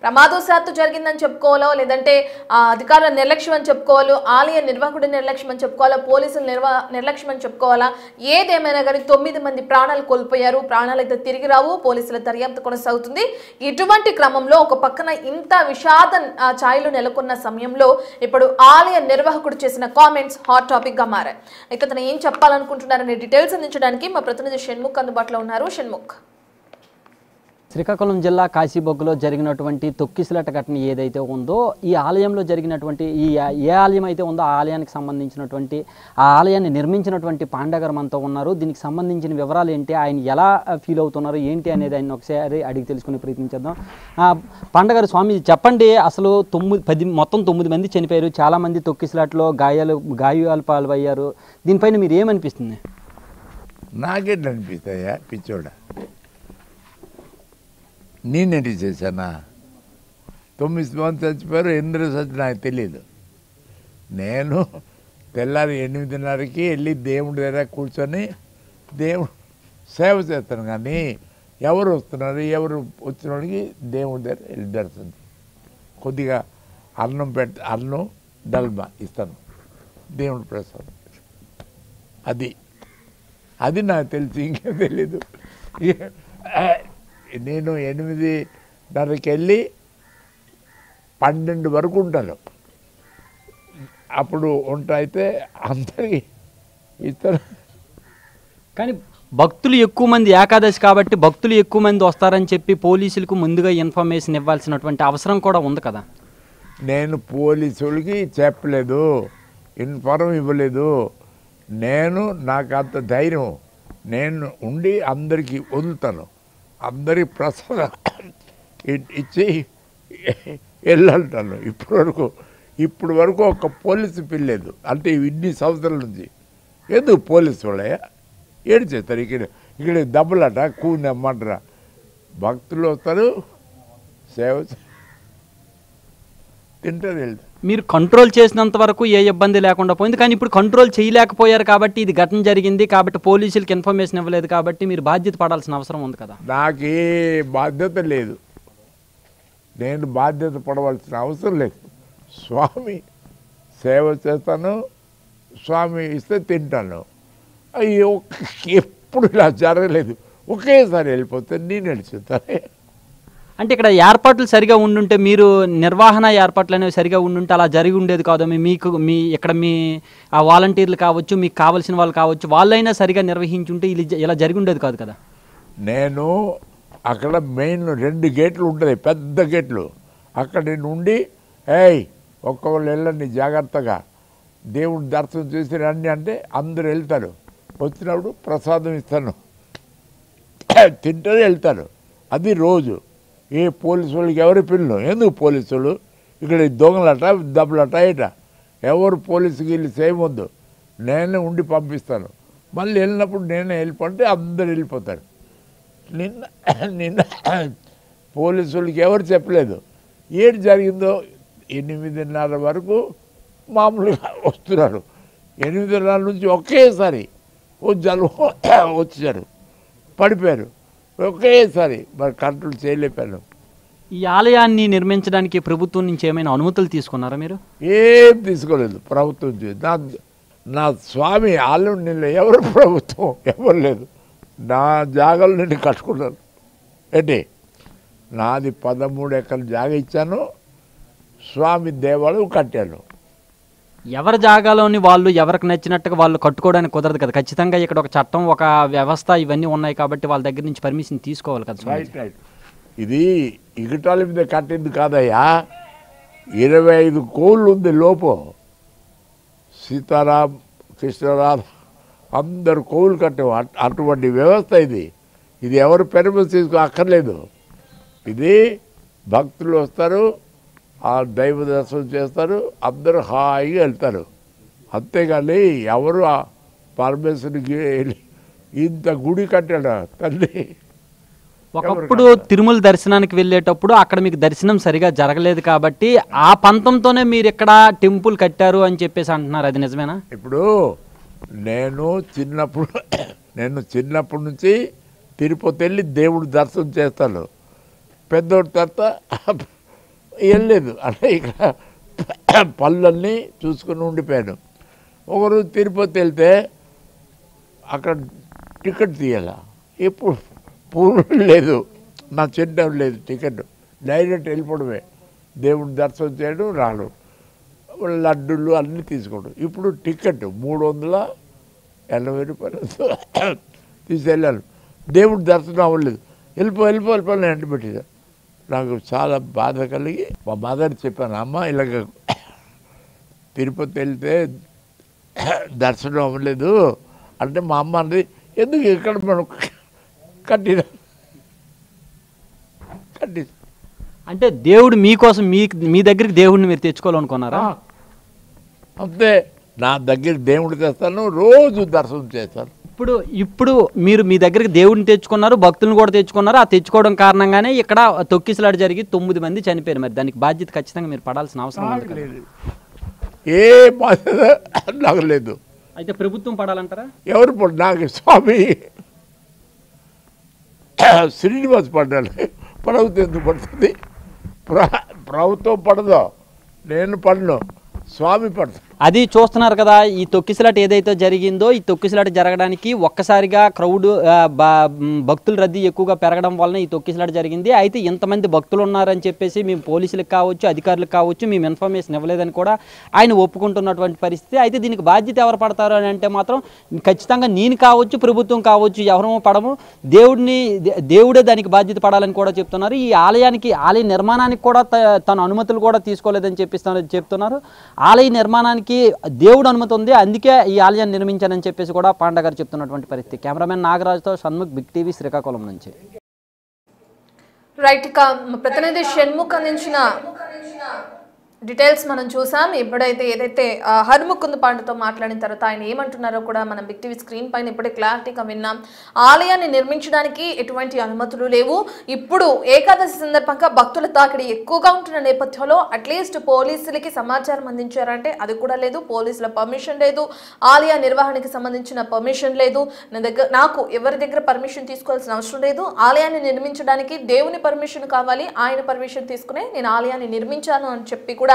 ప్రమాదవశాత్తు జరిగిందని చెప్పుకోవాలో లేదంటే అధికారుల నిర్లక్ష్యం అని చెప్పుకోవాలో, ఆలయ నిర్వాహకుడి నిర్లక్ష్యం అని చెప్పుకోవాలా, పోలీసుల నిర్లక్ష్యం అని చెప్పుకోవాలా, ఏదేమైనా కానీ 9 మంది ప్రాణాలు కోల్పోయారు. ప్రాణాలు అయితే తిరిగి రావు. పోలీసుల దర్యాప్తు కొనసాగుతుంది. ఇటువంటి క్రమంలో ఒక పక్కన ఇంత విషాద ఛాయలు నెలకొన్న సమయంలో ఇప్పుడు ఆలయ నిర్వాహకుడు చేసిన కామెంట్స్ హాట్ టాపిక్ గా మారాయి. ఇక తను ఏం చెప్పాలనుకుంటున్నారనే డీటెయిల్స్ అందించడానికి మా ప్రతినిధి షణ్ముఖ్ అందుబాటులో ఉన్నారు. షణ్ముఖ్, శ్రీకాకుళం జిల్లా కాశీబొగ్గులో జరిగినటువంటి తొక్కిసలాట ఘటన ఏదైతే ఉందో, ఈ ఆలయంలో జరిగినటువంటి ఏ ఆలయం అయితే ఉందో ఆ ఆలయానికి సంబంధించినటువంటి ఆ ఆలయాన్ని నిర్మించినటువంటి పాండగారు మనతో ఉన్నారు. దీనికి సంబంధించిన వివరాలు ఏంటి, ఆయన ఎలా ఫీల్ అవుతున్నారు ఏంటి అనేది ఆయన ఒకసారి అడిగి తెలుసుకునే ప్రయత్నించేద్దాం. పాండగారు, స్వామి చెప్పండి, అసలు మొత్తం 9 మంది చనిపోయారు, చాలామంది తొక్కిసలాటలో గాయాలు పాల్పయ్యారు. దీనిపైన మీరు ఏమనిపిస్తుంది? నాకేంటి అనిపిస్తాయా పిచ్చోడ, నేనేంటి చేశానా? 9 మంది చచ్చిపోయారు, 8 చచ్చి నాకు తెలియదు. నేను తెల్లారి 8:30కి వెళ్ళి దేవుడి దగ్గర కూర్చొని దేవుడు సేవ చేస్తాను. కానీ ఎవరు వస్తున్నారు, ఎవరు వచ్చిన వాడికి దేవుడి దగ్గర వెళ్ళి దర్శనం కొద్దిగా అన్నం డల్మా ఇస్తాను, దేవుడి ప్రసాదం. అది నాకు తెలిసి ఇంకేం తెలీదు. నేను 8:30కి వెళ్ళి 12 వరకు ఉంటాను. అప్పుడు అయితే అందరికీ ఇస్తాను. కానీ భక్తులు ఎక్కువ మంది, ఏకాదశి కాబట్టి భక్తులు ఎక్కువ మంది వస్తారని చెప్పి పోలీసులకు ముందుగా ఇన్ఫర్మేషన్ ఇవ్వాల్సినటువంటి అవసరం కూడా ఉంది కదా. నేను పోలీసులకి చెప్పలేదు, ఇన్ఫార్మ్ ఇవ్వలేదు. నాకు అంత ధైర్యం, నేను ఉండి అందరికీ వదులుతాను, అందరికి ప్రసాదం ఇచ్చి వెళ్ళంటాను. ఇప్పుడు వరకు ఒక పోలీసు పిల్లేదు. అంటే ఇన్ని సంవత్సరాల నుంచి ఎందుకు పోలీసు వాళ్ళయా ఏడు చేస్తారు? ఇక్కడ దెబ్బలట కూనమ్మంటారా? భక్తులు వస్తారు, సేవ తింటారు, వెళ్తారు. మీరు కంట్రోల్ చేసినంత వరకు ఏ ఇబ్బంది లేకుండా పోయింది. కానీ ఇప్పుడు కంట్రోల్ చేయలేకపోయారు కాబట్టి ఇది ఘటన జరిగింది కాబట్టి పోలీసులకు ఇన్ఫర్మేషన్ ఇవ్వలేదు కాబట్టి మీరు బాధ్యత పడాల్సిన అవసరం ఉంది కదా. నాకే బాధ్యత లేదు, నేను బాధ్యత పడవలసిన అవసరం లేదు. స్వామి సేవ చేస్తాను, స్వామి ఇస్తే తింటాను. అయ్యో ఎప్పుడు ఇలా జరగలేదు. ఒకేసారి వెళ్ళిపోతే నేను వెళ్ళిపోతాను. అంటే ఇక్కడ ఏర్పాట్లు సరిగా ఉండుంటే, మీరు నిర్వహణ ఏర్పాట్లు అనేవి సరిగా ఉండుంటే అలా జరిగి ఉండేది కాదు. ఇక్కడ మీ ఆ వాలంటీర్లు కావచ్చు, మీకు కావాల్సిన వాళ్ళు కావచ్చు, వాళ్ళైనా సరిగా నిర్వహించుంటే ఇలా జరిగి ఉండేది కాదు కదా. నేను అక్కడ మెయిన్ 2 గేట్లు ఉంటుంది, పెద్ద గేట్లు. అక్కడ నేను ఉండి ఒక్కళ్ళు వెళ్ళండి జాగ్రత్తగా, దేవుడి దర్శనం చేసి రండి అంటే అందరూ వెళ్తారు. వచ్చినప్పుడు ప్రసాదం ఇస్తాను, తింటారు, వెళ్తారు. అది రోజు. ఏ పోలీసు వాళ్ళకి ఎవరి పిల్లలు ఎందుకు పోలీసులు ఇక్కడ దొంగలట దెబ్బలట ఎవరు పోలీసుకి వెళ్ళి చేయవద్దు, నేనే ఉండి పంపిస్తాను. మళ్ళీ వెళ్ళినప్పుడు నేనే వెళ్ళిపోతే అందరు వెళ్ళిపోతారు. నిన్న పోలీసు వాళ్ళకి ఎవరు చెప్పలేదు. ఏడు జరిగిందో 8:30 వరకు మామూలుగా వస్తున్నారు. 8:30 నుంచి ఒకేసారి జలుబు వచ్చారు, పడిపోయారు ఒకేసారి. మరి కంట్రోల్ చేయలేపాను. ఈ ఆలయాన్ని నిర్మించడానికి ప్రభుత్వం నుంచి ఏమైనా అనుమతులు తీసుకున్నారా మీరు? ఏం తీసుకోలేదు ప్రభుత్వం. నా స్వామి ఆలయం నిన్న ఎవరు ప్రభుత్వం ఎవరు లేదు. నా జాగాలు నేను కట్టుకున్నాను. ఏంటి నాది 13 ఎకరాల జాగా ఇచ్చాను, స్వామి దేవాలయం కట్టాను. ఎవరి జాగాలోని వాళ్ళు ఎవరికి నచ్చినట్టుగా వాళ్ళు కట్టుకోవడానికి కుదరదు కదా. ఖచ్చితంగా ఇక్కడ ఒక చట్టం, ఒక వ్యవస్థ ఇవన్నీ ఉన్నాయి కాబట్టి వాళ్ళ దగ్గర నుంచి పర్మిషన్ తీసుకోవాలి కదా. రైట్. ఇది ఇగటాల మీద కట్టింది కాదయ్యా, 25 కోళ్ళు ఉంది లోపు. సీతారాం, కృష్ణరాధ అందరు కోళ్ళు కట్టే అటువంటి వ్యవస్థ ఇది ఎవరు పర్మిషన్ తీసుకో అక్కర్లేదు. ఇది భక్తులు వస్తారు, ఆ దైవ దర్శనం చేస్తారు, అందరూ హాయిగా వెళ్తారు. అంతేగాని ఎవరు ఆ పరమేశ్వరికి ఇంత గుడి కట్టాడు తల్లి. ఒకప్పుడు తిరుమల దర్శనానికి వెళ్ళేటప్పుడు అక్కడ మీకు దర్శనం సరిగా జరగలేదు కాబట్టి ఆ పంతంతోనే మీరు ఇక్కడ టెంపుల్ కట్టారు అని చెప్పేసి అంటున్నారు, అది నిజమేనా? ఇప్పుడు నేను చిన్నప్పటి నుంచి తిరుపతి వెళ్ళి దేవుడు దర్శనం చేస్తాను. పెద్దోడి తర్వాత వెళ్ళలేదు. అంటే ఇక్కడ పళ్ళన్నీ చూసుకుని ఉండిపోయాను. ఒకరోజు తిరుపతి వెళ్తే అక్కడ టికెట్ తీయాల, ఎప్పుడు పూలు లేదు, నా చెడ్డం లేదు, టికెట్ డైరెక్ట్ వెళ్ళిపోవడమే, దేవుడి దర్శనం చేయడం రాడు, లడ్డులు అన్నీ తీసుకోవడం. ఇప్పుడు టికెట్ 380 రూపాయలు తీసి వెళ్ళాను, దేవుడి దర్శనం అవ్వలేదు, వెళ్ళిపో ఎంట పెట్టేశాను. నాకు చాలా బాధ కలిగి మా మదర్ చెప్పాను, అమ్మ ఇలాగ తిరుపతి వెళ్తే దర్శనం అవ్వలేదు అంటే మా అమ్మ అన్నది, ఎందుకు ఇక్కడ మనం కట్టిన అంటే దేవుడు మీకోసం మీ దగ్గరికి దేవుడిని మీరు తెచ్చుకోవాలనుకున్నారా? అంతే, నా దగ్గర దేవుడు తెస్తాను, రోజు దర్శనం చేస్తాను. ఇప్పుడు మీరు మీ దగ్గరికి దేవుడిని తెచ్చుకున్నారు, భక్తులను కూడా తెచ్చుకున్నారు. ఆ తెచ్చుకోవడం కారణంగానే ఇక్కడ తొక్కిసలాట జరిగి 9 మంది చనిపోయారు. మరి దానికి బాధ్యత ఖచ్చితంగా మీరు పడాల్సిన అవసరం లేదు. ఏ బాధ్యత నాకు లేదు. అయితే ప్రభుత్వం పడాలంటారా? ఎవరు పడు, నాకు స్వామి శ్రీనివాస్ పడ్డాడు, ప్రభుత్వం ఎందుకు పడుతుంది? ప్రభుత్వం పడదో, నేను పడను, స్వామి పడతాడు. అది చూస్తున్నారు కదా, ఈ తొక్కిసలాట ఏదైతే జరిగిందో, ఈ తొక్కిసలాట జరగడానికి ఒక్కసారిగా క్రౌడ్ భక్తుల రద్దీ ఎక్కువగా పెరగడం వలన ఈ తొక్కిసలాట జరిగింది. అయితే ఇంతమంది భక్తులు ఉన్నారని చెప్పేసి మేము పోలీసులకు కావచ్చు, అధికారులకు కావచ్చు, మేము ఇన్ఫర్మేషన్ ఇవ్వలేదని కూడా ఆయన ఒప్పుకుంటున్నటువంటి పరిస్థితి. అయితే దీనికి బాధ్యత ఎవరు పడతారు అని అంటే మాత్రం ఖచ్చితంగా నేను కావచ్చు, ప్రభుత్వం కావచ్చు, ఎవరో పడము, దేవుడే దానికి బాధ్యత పడాలని కూడా చెప్తున్నారు. ఈ ఆలయ నిర్మాణానికి కూడా తన అనుమతులు కూడా తీసుకోలేదని చెప్తున్నారు. ఆలయ నిర్మాణానికి దేవుడు అనుమతి ఉంది, అందుకే ఈ ఆలయాన్ని నిర్మించానని చెప్పేసి కూడా పాండా గారు చెప్తున్నటువంటి పరిస్థితి. కెమెరామెన్ నాగరాజుతో షణ్ముఖ్, బిగ్ టీవీ, శ్రీకాకుళం నుంచి. రైట్, ఇక ప్రతినిధి షణ్ముఖ్ అందించిన డీటెయిల్స్ మనం చూసాం. ఇప్పుడైతే ఏదైతే హర్ముకుంద్ పాండతో మాట్లాడిన తర్వాత ఆయన ఏమంటున్నారో కూడా మనం బిగ్ టీవీ స్క్రీన్ పైన ఇప్పుడే క్లారిటీగా విన్నాం. ఆలయాన్ని నిర్మించడానికి ఎటువంటి అనుమతులు లేవు. ఇప్పుడు ఏకాదశి సందర్భంగా భక్తుల తాకిడి ఎక్కువగా ఉంటున్న నేపథ్యంలో అట్లీస్ట్ పోలీసులకి సమాచారం అందించారంటే అది కూడా లేదు, పోలీసుల పర్మిషన్ లేదు, ఆలయ నిర్వహణకి సంబంధించిన పర్మిషన్ లేదు, నాకు ఎవరి దగ్గర పర్మిషన్ తీసుకోవాల్సిన అవసరం లేదు. ఆలయాన్ని నిర్మించడానికి దేవుని పర్మిషన్ కావాలి, ఆయన పర్మిషన్ తీసుకునే నేను ఆలయాన్ని నిర్మించాను అని చెప్పి కూడా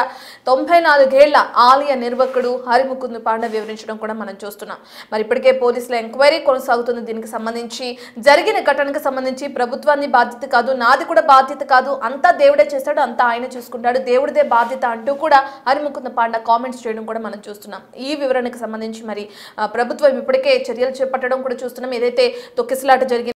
94 ఏళ్ల ఆలయ నిర్వాహకుడు హరిముకుంద్ పాండా వివరించడం కూడా మనం చూస్తున్నాం. మరి ఇప్పటికే పోలీసుల ఎంక్వైరీ కొనసాగుతుంది. దీనికి సంబంధించి జరిగిన ఘటనకు సంబంధించి ప్రభుత్వాన్ని బాధ్యత కాదు, నాది కూడా బాధ్యత కాదు, అంతా దేవుడే చేస్తాడు, అంతా ఆయన చూసుకుంటాడు, దేవుడిదే బాధ్యత అంటూ కూడా హరిముకుంద్ పాండా కామెంట్స్ చేయడం కూడా మనం చూస్తున్నాం. ఈ వివరణకు సంబంధించి మరి ప్రభుత్వం ఇప్పటికే చర్యలు చేపట్టడం కూడా చూస్తున్నాం. ఏదైతే తొక్కిసలాట జరిగింది